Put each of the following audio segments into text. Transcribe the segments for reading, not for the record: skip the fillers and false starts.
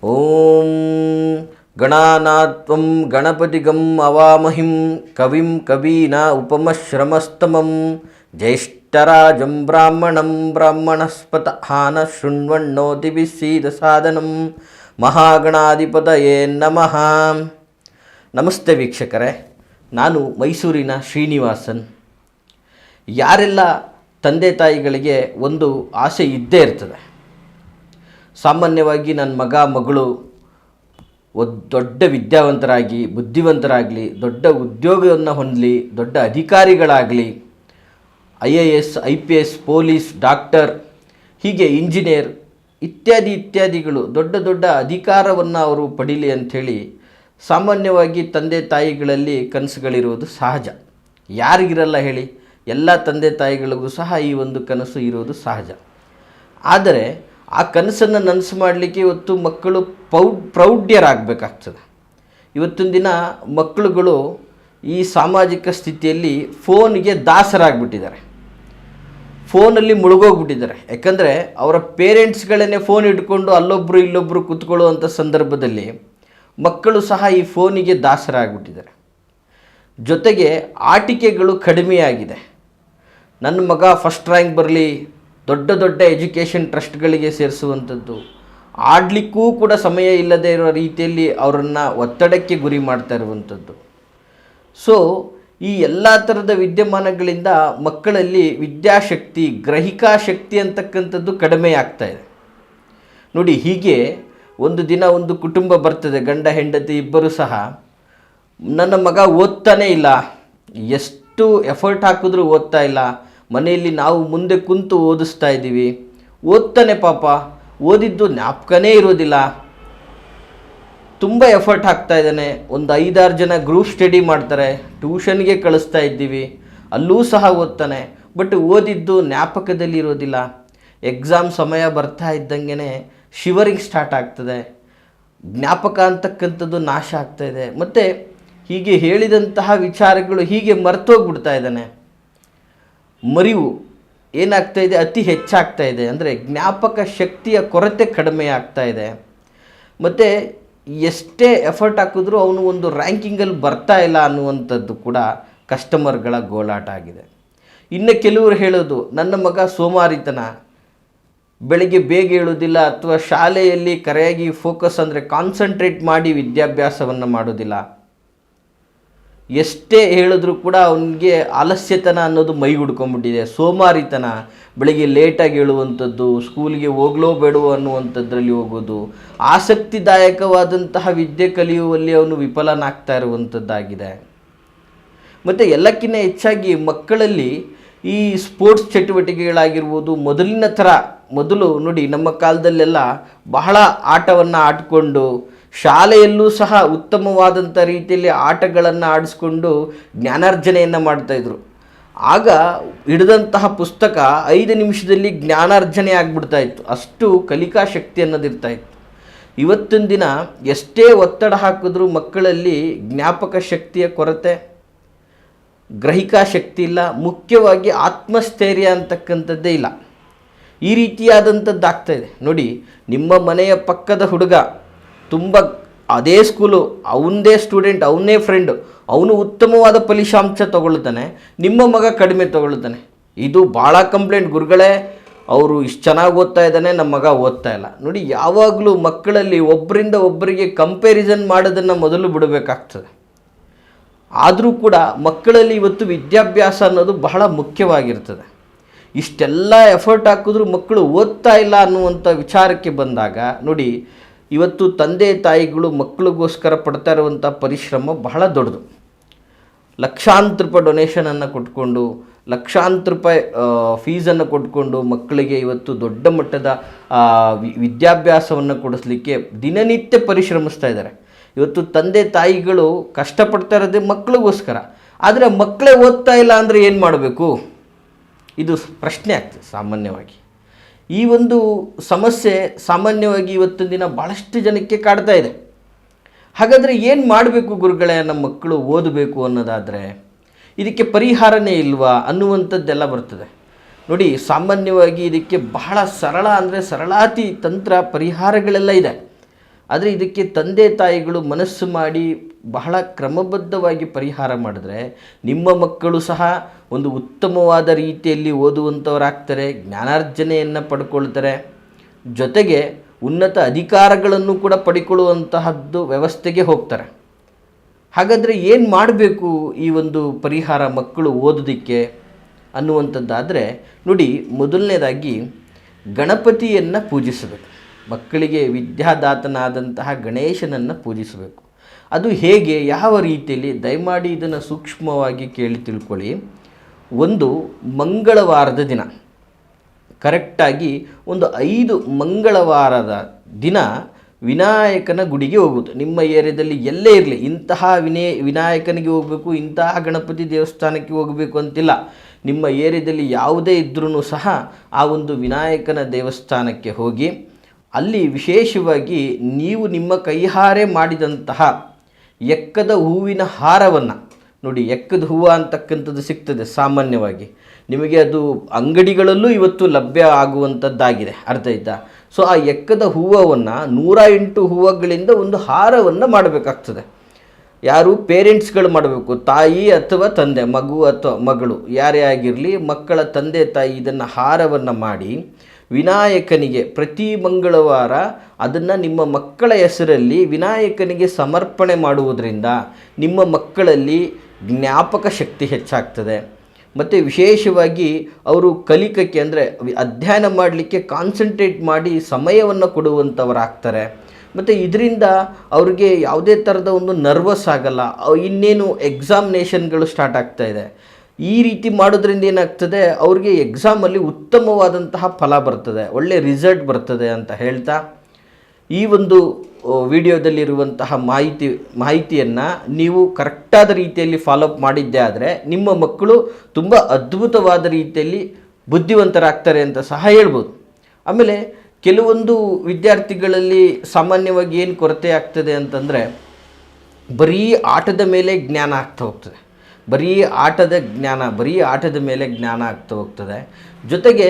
ಓಂ ಗಣಾನಾತ್ವಂ ಗಣಪತಿಗಂ ಅವಾಮಹಿಂ ಕವಿಂ ಕವೀನ ಉಪಮಶ್ರಮಸ್ತಮಂ ಜ್ಯೇಷ್ಠರಾಜಂ ಬ್ರಾಹ್ಮಣಂ ಬ್ರಾಹ್ಮಣಸ್ಪತ ಹಾನ ಶೃಣ್ವನ್ನೋತಿಭಿಸ್ಸೀದ ಸಾಧನಂ ಮಹಾಗಣಾಧಿಪತಯೇ ನಮಃ. ನಮಸ್ತೆ ವೀಕ್ಷಕರೇ, ನಾನು ಮೈಸೂರಿನ ಶ್ರೀನಿವಾಸನ್. ಯಾರೆಲ್ಲ ತಂದೆ ತಾಯಿಗಳಿಗೆ ಒಂದು ಆಸೆ ಇದ್ದೇ ಇರ್ತದೆ. ಸಾಮಾನ್ಯವಾಗಿ ನನ್ನ ಮಗ ಮಗಳು ದೊಡ್ಡ ವಿದ್ಯಾವಂತರಾಗಿ ಬುದ್ಧಿವಂತರಾಗಲಿ, ದೊಡ್ಡ ಉದ್ಯೋಗವನ್ನು ಹೊಂದಲಿ, ದೊಡ್ಡ ಅಧಿಕಾರಿಗಳಾಗಲಿ, IAS IPS ಪೊಲೀಸ್ ಡಾಕ್ಟರ್, ಹೀಗೆ ಇಂಜಿನಿಯರ್ ಇತ್ಯಾದಿಗಳು ದೊಡ್ಡ ದೊಡ್ಡ ಅಧಿಕಾರವನ್ನು ಅವರು ಪಡೀಲಿ ಅಂಥೇಳಿ ಸಾಮಾನ್ಯವಾಗಿ ತಂದೆ ತಾಯಿಗಳಲ್ಲಿ ಕನಸುಗಳಿರುವುದು ಸಹಜ. ಯಾರಿಗಿರಲ್ಲ ಹೇಳಿ? ಎಲ್ಲ ತಂದೆ ತಾಯಿಗಳಿಗೂ ಸಹ ಈ ಒಂದು ಕನಸು ಇರುವುದು ಸಹಜ. ಆದರೆ ಆ ಕನಸನ್ನು ನನಸು ಮಾಡಲಿಕ್ಕೆ ಇವತ್ತು ಮಕ್ಕಳು ಪ್ರೌಢ್ಯರಾಗಬೇಕಾಗ್ತದೆ. ಇವತ್ತಿನ ದಿನ ಮಕ್ಕಳುಗಳು ಈ ಸಾಮಾಜಿಕ ಸ್ಥಿತಿಯಲ್ಲಿ ಫೋನಿಗೆ ದಾಸರಾಗಿಬಿಟ್ಟಿದ್ದಾರೆ, ಫೋನಲ್ಲಿ ಮುಳುಗೋಗ್ಬಿಟ್ಟಿದ್ದಾರೆ. ಯಾಕಂದರೆ ಅವರ ಪೇರೆಂಟ್ಸ್ಗಳನ್ನೇ ಫೋನ್ ಇಟ್ಕೊಂಡು ಅಲ್ಲೊಬ್ಬರು ಇಲ್ಲೊಬ್ಬರು ಕೂತ್ಕೊಳ್ಳುವಂಥ ಸಂದರ್ಭದಲ್ಲಿ ಮಕ್ಕಳು ಸಹ ಈ ಫೋನಿಗೆ ದಾಸರಾಗಿಬಿಟ್ಟಿದ್ದಾರೆ. ಜೊತೆಗೆ ಆಟಿಕೆಗಳು ಕಡಿಮೆಯಾಗಿದೆ. ನನ್ನ ಮಗ ಫಸ್ಟ್ ರ್ಯಾಂಕ್ ಬರಲಿ, ದೊಡ್ಡ ದೊಡ್ಡ ಎಜುಕೇಷನ್ ಟ್ರಸ್ಟ್ಗಳಿಗೆ ಸೇರಿಸುವಂಥದ್ದು, ಆಡಲಿಕ್ಕೂ ಕೂಡ ಸಮಯ ಇಲ್ಲದೇ ಇರೋ ರೀತಿಯಲ್ಲಿ ಅವರನ್ನು ಒತ್ತಡಕ್ಕೆ ಗುರಿ ಮಾಡ್ತಾ ಇರುವಂಥದ್ದು. ಸೊ ಈ ಎಲ್ಲ ಥರದ ವಿದ್ಯಮಾನಗಳಿಂದ ಮಕ್ಕಳಲ್ಲಿ ವಿದ್ಯಾಶಕ್ತಿ, ಗ್ರಹಿಕಾ ಶಕ್ತಿ ಅಂತಕ್ಕಂಥದ್ದು ಕಡಿಮೆ ಆಗ್ತಾ ಇದೆ. ನೋಡಿ, ಹೀಗೆ ಒಂದು ದಿನ ಒಂದು ಕುಟುಂಬ ಬರ್ತದೆ, ಗಂಡ ಹೆಂಡತಿ ಇಬ್ಬರು ಸಹ, ನನ್ನ ಮಗ ಓದ್ತಾನೇ ಇಲ್ಲ, ಎಷ್ಟು ಎಫರ್ಟ್ ಹಾಕಿದ್ರೂ ಓದ್ತಾ ಇಲ್ಲ, ಮನೆಯಲ್ಲಿ ನಾವು ಮುಂದೆ ಕುಂತು ಓದಿಸ್ತಾ ಇದ್ದೀವಿ, ಓದ್ತಾನೆ ಪಾಪ, ಓದಿದ್ದು ಜ್ಞಾಪಕನೇ ಇರೋದಿಲ್ಲ, ತುಂಬ ಎಫರ್ಟ್ ಹಾಕ್ತಾ ಇದ್ದಾನೆ, ಒಂದು 5-6 ಜನ ಗ್ರೂಪ್ ಸ್ಟಡಿ ಮಾಡ್ತಾರೆ, ಟ್ಯೂಷನ್ಗೆ ಕಳಿಸ್ತಾ ಇದ್ದೀವಿ, ಅಲ್ಲೂ ಸಹ ಓದ್ತಾನೆ, ಬಟ್ ಓದಿದ್ದು ಜ್ಞಾಪಕದಲ್ಲಿ ಇರೋದಿಲ್ಲ. ಎಕ್ಸಾಮ್ ಸಮಯ ಬರ್ತಾ ಇದ್ದಂಗೆ ಶಿವರಿಂಗ್ ಸ್ಟಾರ್ಟ್ ಆಗ್ತದೆ, ಜ್ಞಾಪಕ ಅಂತಕ್ಕಂಥದ್ದು ನಾಶ ಆಗ್ತಾಯಿದೆ. ಮತ್ತು ಹೀಗೆ ಹೇಳಿದಂತಹ ವಿಚಾರಗಳು ಹೀಗೆ ಮರ್ತೋಗ್ಬಿಡ್ತಾ ಇದ್ದಾನೆ. ಮರಿವು ಏನಾಗ್ತಾ ಇದೆ, ಅತಿ ಹೆಚ್ಚಾಗ್ತಾ ಇದೆ. ಅಂದರೆ ಜ್ಞಾಪಕ ಶಕ್ತಿಯ ಕೊರತೆ ಕಡಿಮೆ ಆಗ್ತಾ ಇದೆ. ಮತ್ತು ಎಷ್ಟೇ ಎಫರ್ಟ್ ಹಾಕಿದ್ರೂ ಅವನು ಒಂದು ರ್ಯಾಂಕಿಂಗಲ್ಲಿ ಬರ್ತಾ ಇಲ್ಲ ಅನ್ನುವಂಥದ್ದು ಕೂಡ ಕಸ್ಟಮರ್ಗಳ ಗೋಳಾಟ ಆಗಿದೆ. ಇನ್ನು ಕೆಲವರು ಹೇಳೋದು, ನನ್ನ ಮಗ ಸೋಮಾರಿತನ, ಬೆಳಗ್ಗೆ ಬೇಗ ಹೇಳೋದಿಲ್ಲ, ಅಥವಾ ಶಾಲೆಯಲ್ಲಿ ಕರೆಯಾಗಿ ಫೋಕಸ್ ಅಂದರೆ ಕಾನ್ಸಂಟ್ರೇಟ್ ಮಾಡಿ ವಿದ್ಯಾಭ್ಯಾಸವನ್ನು ಮಾಡೋದಿಲ್ಲ, ಎಷ್ಟೇ ಹೇಳಿದ್ರೂ ಕೂಡ ಅವನಿಗೆ ಆಲಸ್ಯತನ ಅನ್ನೋದು ಮೈ ಹುಡ್ಕೊಂಡ್ಬಿಟ್ಟಿದೆ, ಸೋಮಾರಿತನ, ಬೆಳಗ್ಗೆ ಲೇಟಾಗಿ ಹೇಳುವಂಥದ್ದು, ಸ್ಕೂಲಿಗೆ ಹೋಗ್ಲೋ ಬೇಡವೋ ಅನ್ನುವಂಥದ್ರಲ್ಲಿ ಹೋಗೋದು, ಆಸಕ್ತಿದಾಯಕವಾದಂತಹ ವಿದ್ಯೆ ಕಲಿಯುವಲ್ಲಿ ಅವನು ವಿಫಲನಾಗ್ತಾ ಇರುವಂಥದ್ದಾಗಿದೆ. ಮತ್ತು ಎಲ್ಲಕ್ಕಿಂತ ಹೆಚ್ಚಾಗಿ ಮಕ್ಕಳಲ್ಲಿ ಈ ಸ್ಪೋರ್ಟ್ಸ್ ಚಟುವಟಿಕೆಗಳಾಗಿರ್ಬೋದು, ಮೊದಲು ನೋಡಿ, ನಮ್ಮ ಕಾಲದಲ್ಲೆಲ್ಲ ಬಹಳ ಆಟವನ್ನು ಆಡಿಕೊಂಡು ಶಾಲೆಯಲ್ಲೂ ಸಹ ಉತ್ತಮವಾದಂಥ ರೀತಿಯಲ್ಲಿ ಆಟಗಳನ್ನು ಆಡಿಸ್ಕೊಂಡು ಜ್ಞಾನಾರ್ಜನೆಯನ್ನು ಮಾಡ್ತಾಯಿದ್ರು. ಆಗ ಹಿಡಿದಂತಹ ಪುಸ್ತಕ 5 ನಿಮಿಷದಲ್ಲಿ ಜ್ಞಾನಾರ್ಜನೆ ಆಗಿಬಿಡ್ತಾ ಇತ್ತು, ಅಷ್ಟು ಕಲಿಕಾ ಶಕ್ತಿ ಅನ್ನೋದಿರ್ತಾಯಿತ್ತು. ಇವತ್ತಿನ ದಿನ ಎಷ್ಟೇ ಒತ್ತಡ ಹಾಕಿದ್ರೂ ಮಕ್ಕಳಲ್ಲಿ ಜ್ಞಾಪಕ ಶಕ್ತಿಯ ಕೊರತೆ, ಗ್ರಹಿಕಾ ಶಕ್ತಿ ಇಲ್ಲ, ಮುಖ್ಯವಾಗಿ ಆತ್ಮಸ್ಥೈರ್ಯ ಅಂತಕ್ಕಂಥದ್ದೇ ಇಲ್ಲ. ಈ ರೀತಿಯಾದಂಥದ್ದು ಆಗ್ತಾಯಿದೆ. ನೋಡಿ, ನಿಮ್ಮ ಮನೆಯ ಪಕ್ಕದ ಹುಡುಗ ತುಂಬ ಅದೇ ಸ್ಕೂಲು, ಅವನದೇ ಸ್ಟೂಡೆಂಟ್, ಅವನೇ ಫ್ರೆಂಡು, ಅವನು ಉತ್ತಮವಾದ ಫಲಿತಾಂಶ ತಗೊಳ್ತಾನೆ, ನಿಮ್ಮ ಮಗ ಕಡಿಮೆ ತಗೊಳ್ತಾನೆ. ಇದು ಭಾಳ ಕಂಪ್ಲೇಂಟ್, ಗುರುಗಳೇ ಅವರು ಇಷ್ಟು ಚೆನ್ನಾಗಿ ಓದ್ತಾ ಇದ್ದಾನೆ, ನಮ್ಮ ಮಗ ಓದ್ತಾ ಇಲ್ಲ. ನೋಡಿ, ಯಾವಾಗಲೂ ಮಕ್ಕಳಲ್ಲಿ ಒಬ್ಬರಿಂದ ಒಬ್ಬರಿಗೆ ಕಂಪ್ಯಾರಿಸನ್ ಮಾಡೋದನ್ನು ಮೊದಲು ಬಿಡಬೇಕಾಗ್ತದೆ. ಆದರೂ ಕೂಡ ಮಕ್ಕಳಲ್ಲಿ ಇವತ್ತು ವಿದ್ಯಾಭ್ಯಾಸ ಅನ್ನೋದು ಬಹಳ ಮುಖ್ಯವಾಗಿರ್ತದೆ. ಇಷ್ಟೆಲ್ಲ ಎಫರ್ಟ್ ಹಾಕಿದ್ರೂ ಮಕ್ಕಳು ಓದ್ತಾ ಇಲ್ಲ ಅನ್ನುವಂಥ ವಿಚಾರಕ್ಕೆ ಬಂದಾಗ ನೋಡಿ, ಇವತ್ತು ತಂದೆ ತಾಯಿಗಳು ಮಕ್ಕಳಿಗೋಸ್ಕರ ಪಡ್ತಾ ಇರುವಂಥ ಪರಿಶ್ರಮ ಬಹಳ ದೊಡ್ಡದು. ಲಕ್ಷಾಂತರ ರೂಪಾಯಿ ಡೊನೇಷನನ್ನು ಕೊಟ್ಕೊಂಡು, ಲಕ್ಷಾಂತರ ರೂಪಾಯಿ ಫೀಸನ್ನು ಕೊಟ್ಕೊಂಡು ಮಕ್ಕಳಿಗೆ ಇವತ್ತು ದೊಡ್ಡ ಮಟ್ಟದ ವಿದ್ಯಾಭ್ಯಾಸವನ್ನು ಕೊಡಿಸ್ಲಿಕ್ಕೆ ದಿನನಿತ್ಯ ಪರಿಶ್ರಮಿಸ್ತಾ ಇದ್ದಾರೆ. ಇವತ್ತು ತಂದೆ ತಾಯಿಗಳು ಕಷ್ಟಪಡ್ತಾ ಇರೋದೇ ಮಕ್ಕಳಿಗೋಸ್ಕರ. ಆದರೆ ಮಕ್ಕಳೇ ಓದ್ತಾ ಇಲ್ಲ ಅಂದರೆ ಏನು ಮಾಡಬೇಕು? ಇದು ಪ್ರಶ್ನೆ ಆಗ್ತದೆ ಸಾಮಾನ್ಯವಾಗಿ. ಈ ಒಂದು ಸಮಸ್ಯೆ ಸಾಮಾನ್ಯವಾಗಿ ಇವತ್ತಿನ ದಿನ ಭಾಳಷ್ಟು ಜನಕ್ಕೆ ಕಾಡ್ತಾ ಇದೆ. ಹಾಗಾದರೆ ಏನು ಮಾಡಬೇಕು ಗುರುಗಳೇ, ನಮ್ಮ ಮಕ್ಕಳು ಓದಬೇಕು ಅನ್ನೋದಾದರೆ ಇದಕ್ಕೆ ಪರಿಹಾರನೇ ಇಲ್ವಾ ಅನ್ನುವಂಥದ್ದೆಲ್ಲ ಬರ್ತದೆ. ನೋಡಿ, ಸಾಮಾನ್ಯವಾಗಿ ಇದಕ್ಕೆ ಬಹಳ ಸರಳ ಅಂದರೆ ಸರಳಾತಿ ತಂತ್ರ ಪರಿಹಾರಗಳೆಲ್ಲ ಇದೆ. ಆದರೆ ಇದಕ್ಕೆ ತಂದೆ ತಾಯಿಗಳು ಮನಸ್ಸು ಮಾಡಿ ಬಹಳ ಕ್ರಮಬದ್ಧವಾಗಿ ಪರಿಹಾರ ಮಾಡಿದ್ರೆ ನಿಮ್ಮ ಮಕ್ಕಳು ಸಹ ಒಂದು ಉತ್ತಮವಾದ ರೀತಿಯಲ್ಲಿ ಓದುವಂಥವರಾಗ್ತಾರೆ, ಜ್ಞಾನಾರ್ಜನೆಯನ್ನು ಪಡ್ಕೊಳ್ತಾರೆ, ಜೊತೆಗೆ ಉನ್ನತ ಅಧಿಕಾರಗಳನ್ನು ಕೂಡ ಪಡ್ಕೊಳ್ಳುವಂತಹದ್ದು ವ್ಯವಸ್ಥೆಗೆ ಹೋಗ್ತಾರೆ. ಹಾಗಾದರೆ ಏನು ಮಾಡಬೇಕು ಈ ಒಂದು ಪರಿಹಾರ ಮಕ್ಕಳು ಓದೋದಕ್ಕೆ ಅನ್ನುವಂಥದ್ದಾದರೆ ನೋಡಿ, ಮೊದಲನೇದಾಗಿ ಗಣಪತಿಯನ್ನು ಪೂಜಿಸಬೇಕು. ಮಕ್ಕಳಿಗೆ ವಿದ್ಯಾದಾತನಾದಂತಹ ಗಣೇಶನನ್ನು ಪೂಜಿಸಬೇಕು. ಅದು ಹೇಗೆ, ಯಾವ ರೀತಿಯಲ್ಲಿ, ದಯಮಾಡಿ ಇದನ್ನು ಸೂಕ್ಷ್ಮವಾಗಿ ಕೇಳಿ ತಿಳ್ಕೊಳ್ಳಿ. ಒಂದು ಮಂಗಳವಾರದ ದಿನ, ಕರೆಕ್ಟಾಗಿ ಒಂದು 5 ಮಂಗಳವಾರದ ದಿನ ವಿನಾಯಕನ ಗುಡಿಗೆ ಹೋಗುವುದು. ನಿಮ್ಮ ಏರಿಯಾದಲ್ಲಿ ಎಲ್ಲೇ ಇರಲಿ, ಇಂತಹ ವಿನಾಯಕನಿಗೆ ಹೋಗಬೇಕು, ಇಂತಹ ಗಣಪತಿ ದೇವಸ್ಥಾನಕ್ಕೆ ಹೋಗಬೇಕು ಅಂತಿಲ್ಲ. ನಿಮ್ಮ ಏರಿಯಾದಲ್ಲಿ ಯಾವುದೇ ಇದ್ರೂ ಸಹ ಆ ಒಂದು ವಿನಾಯಕನ ದೇವಸ್ಥಾನಕ್ಕೆ ಹೋಗಿ ಅಲ್ಲಿ ವಿಶೇಷವಾಗಿ ನೀವು ನಿಮ್ಮ ಕೈಹಾರೆ ಮಾಡಿದಂತಹ ಎಕ್ಕದ ಹೂವಿನ ಹಾರವನ್ನು ನೋಡಿ, ಎಕ್ಕದ ಹೂವು ಅಂತಕ್ಕಂಥದ್ದು ಸಿಗ್ತದೆ ಸಾಮಾನ್ಯವಾಗಿ, ನಿಮಗೆ ಅದು ಅಂಗಡಿಗಳಲ್ಲೂ ಇವತ್ತು ಲಭ್ಯ ಆಗುವಂಥದ್ದಾಗಿದೆ, ಅರ್ಥ ಆಯ್ತಾ? ಸೊ ಆ ಎಕ್ಕದ ಹೂವನ್ನು 108 ಹೂವುಗಳಿಂದ ಒಂದು ಹಾರವನ್ನು ಮಾಡಬೇಕಾಗ್ತದೆ. ಯಾರು ಪೇರೆಂಟ್ಸ್ಗಳು ಮಾಡಬೇಕು, ತಾಯಿ ಅಥವಾ ತಂದೆ, ಮಗು ಅಥವಾ ಮಗಳು ಯಾರೇ ಆಗಿರಲಿ, ಮಕ್ಕಳ ತಂದೆ ತಾಯಿ ಇದನ್ನು ಹಾರವನ್ನು ಮಾಡಿ ವಿನಾಯಕನಿಗೆ ಪ್ರತಿ ಮಂಗಳವಾರ ಅದನ್ನು ನಿಮ್ಮ ಮಕ್ಕಳ ಹೆಸರಲ್ಲಿ ವಿನಾಯಕನಿಗೆ ಸಮರ್ಪಣೆ ಮಾಡುವುದರಿಂದ ನಿಮ್ಮ ಮಕ್ಕಳಲ್ಲಿ ಜ್ಞಾಪಕ ಶಕ್ತಿ ಹೆಚ್ಚಾಗ್ತದೆ. ಮತ್ತು ವಿಶೇಷವಾಗಿ ಅವರು ಕಲಿಕಕ್ಕೆ ಅಂದರೆ ಅಧ್ಯಯನ ಮಾಡಲಿಕ್ಕೆ ಕಾನ್ಸಂಟ್ರೇಟ್ ಮಾಡಿ ಸಮಯವನ್ನು ಕೊಡುವಂಥವರಾಗ್ತಾರೆ. ಮತ್ತು ಇದರಿಂದ ಅವ್ರಿಗೆ ಯಾವುದೇ ಥರದ ಒಂದು ನರ್ವಸ್ ಆಗಲ್ಲ. ಇನ್ನೇನು ಎಕ್ಸಾಮಿನೇಷನ್ಗಳು ಸ್ಟಾರ್ಟ್ ಆಗ್ತಾಯಿದೆ, ಈ ರೀತಿ ಮಾಡೋದ್ರಿಂದ ಏನಾಗ್ತದೆ, ಅವ್ರಿಗೆ ಎಕ್ಸಾಮಲ್ಲಿ ಉತ್ತಮವಾದಂತಹ ಫಲ ಬರ್ತದೆ, ಒಳ್ಳೆ ರಿಸಲ್ಟ್ ಬರ್ತದೆ ಅಂತ ಹೇಳ್ತಾ ಈ ಒಂದು ವಿಡಿಯೋದಲ್ಲಿರುವಂತಹ ಮಾಹಿತಿಯನ್ನು ನೀವು ಕರೆಕ್ಟಾದ ರೀತಿಯಲ್ಲಿ ಫಾಲೋಅಪ್ ಮಾಡಿದ್ದೇ ಆದರೆ ನಿಮ್ಮ ಮಕ್ಕಳು ತುಂಬ ಅದ್ಭುತವಾದ ರೀತಿಯಲ್ಲಿ ಬುದ್ಧಿವಂತರಾಗ್ತಾರೆ ಅಂತ ಸಹ ಹೇಳ್ಬೋದು. ಆಮೇಲೆ ಕೆಲವೊಂದು ವಿದ್ಯಾರ್ಥಿಗಳಲ್ಲಿ ಸಾಮಾನ್ಯವಾಗಿ ಏನು ಕೊರತೆ ಆಗ್ತದೆ ಅಂತಂದರೆ, ಬರೀ ಆಟದ ಮೇಲೆ ಜ್ಞಾನ ಆಗ್ತಾ ಹೋಗ್ತದೆ, ಬರೀ ಆಟದ ಮೇಲೆ ಜ್ಞಾನ ಆಗ್ತಾ ಹೋಗ್ತದೆ. ಜೊತೆಗೆ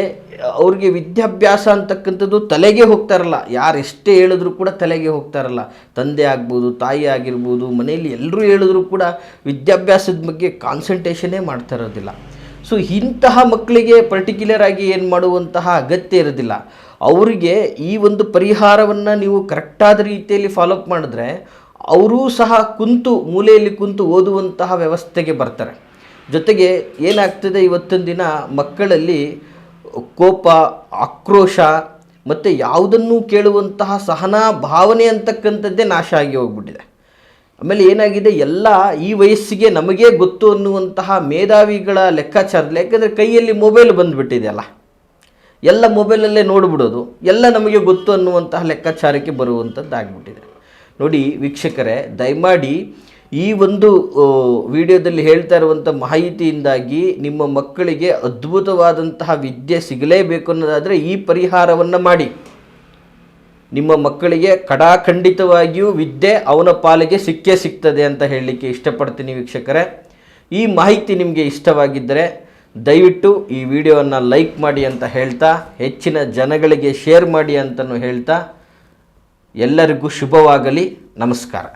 ಅವ್ರಿಗೆ ವಿದ್ಯಾಭ್ಯಾಸ ಅಂತಕ್ಕಂಥದ್ದು ತಲೆಗೆ ಹೋಗ್ತಾರಲ್ಲ, ಯಾರೆಷ್ಟೇ ಹೇಳಿದ್ರು ಕೂಡ ತಲೆಗೆ ಹೋಗ್ತಾರಲ್ಲ. ತಂದೆ ಆಗ್ಬೋದು, ತಾಯಿ ಆಗಿರ್ಬೋದು, ಮನೆಯಲ್ಲಿ ಎಲ್ಲರೂ ಹೇಳಿದ್ರು ಕೂಡ ವಿದ್ಯಾಭ್ಯಾಸದ ಬಗ್ಗೆ ಕಾನ್ಸಂಟ್ರೇಷನ್ನೇ ಮಾಡ್ತಾ ಇರೋದಿಲ್ಲ. ಸೊ ಇಂತಹ ಮಕ್ಕಳಿಗೆ ಪರ್ಟಿಕ್ಯುಲರ್ ಆಗಿ ಏನು ಮಾಡುವಂತಹ ಅಗತ್ಯ ಇರೋದಿಲ್ಲ. ಅವರಿಗೆ ಈ ಒಂದು ಪರಿಹಾರವನ್ನು ನೀವು ಕರೆಕ್ಟಾದ ರೀತಿಯಲ್ಲಿ ಫಾಲೋಅಪ್ ಮಾಡಿದ್ರೆ ಅವರೂ ಸಹ ಮೂಲೆಯಲ್ಲಿ ಕುಂತು ಓದುವಂತಹ ವ್ಯವಸ್ಥೆಗೆ ಬರ್ತಾರೆ. ಜೊತೆಗೆ ಏನಾಗ್ತದೆ, ಇವತ್ತಿನ ದಿನ ಮಕ್ಕಳಲ್ಲಿ ಕೋಪ, ಆಕ್ರೋಶ ಮತ್ತು ಯಾವುದನ್ನು ಕೇಳುವಂತಹ ಸಹನಾ ಭಾವನೆ ಅಂತಕ್ಕಂಥದ್ದೇ ನಾಶ ಆಗಿ ಹೋಗ್ಬಿಟ್ಟಿದೆ. ಆಮೇಲೆ ಏನಾಗಿದೆ, ಎಲ್ಲ ಈ ವಯಸ್ಸಿಗೆ ನಮಗೇ ಗೊತ್ತು ಅನ್ನುವಂತಹ ಮೇಧಾವಿಗಳ ಲೆಕ್ಕಾಚಾರದಲ್ಲಿ, ಯಾಕೆಂದರೆ ಕೈಯಲ್ಲಿ ಮೊಬೈಲ್ ಬಂದುಬಿಟ್ಟಿದೆಯಲ್ಲ, ಎಲ್ಲ ಮೊಬೈಲಲ್ಲೇ ನೋಡಿಬಿಡೋದು, ಎಲ್ಲ ನಮಗೆ ಗೊತ್ತು ಅನ್ನುವಂತಹ ಲೆಕ್ಕಾಚಾರಕ್ಕೆ ಬರುವಂಥದ್ದಾಗ್ಬಿಟ್ಟಿದೆ. ನೋಡಿ ವೀಕ್ಷಕರೇ, ದಯಮಾಡಿ ಈ ಒಂದು ವಿಡಿಯೋದಲ್ಲಿ ಹೇಳ್ತಾ ಇರುವಂಥ ಮಾಹಿತಿಯಿಂದಾಗಿ ನಿಮ್ಮ ಮಕ್ಕಳಿಗೆ ಅದ್ಭುತವಾದಂತಹ ವಿದ್ಯೆ ಸಿಗಲೇಬೇಕು ಅನ್ನೋದಾದರೆ ಈ ಪರಿಹಾರವನ್ನು ಮಾಡಿ. ನಿಮ್ಮ ಮಕ್ಕಳಿಗೆ ಖಂಡಿತವಾಗಿಯೂ ವಿದ್ಯೆ ಅವನ ಪಾಲಿಗೆ ಸಿಗ್ತದೆ ಅಂತ ಹೇಳಲಿಕ್ಕೆ ಇಷ್ಟಪಡ್ತೀನಿ ವೀಕ್ಷಕರೇ. ಈ ಮಾಹಿತಿ ನಿಮಗೆ ಇಷ್ಟವಾಗಿದ್ದರೆ ದಯವಿಟ್ಟು ಈ ವಿಡಿಯೋವನ್ನು ಲೈಕ್ ಮಾಡಿ ಅಂತ ಹೇಳ್ತಾ, ಹೆಚ್ಚಿನ ಜನಗಳಿಗೆ ಶೇರ್ ಮಾಡಿ ಅಂತಲೂ ಹೇಳ್ತಾ, ಎಲ್ಲರಿಗೂ ಶುಭವಾಗಲಿ. ನಮಸ್ಕಾರ.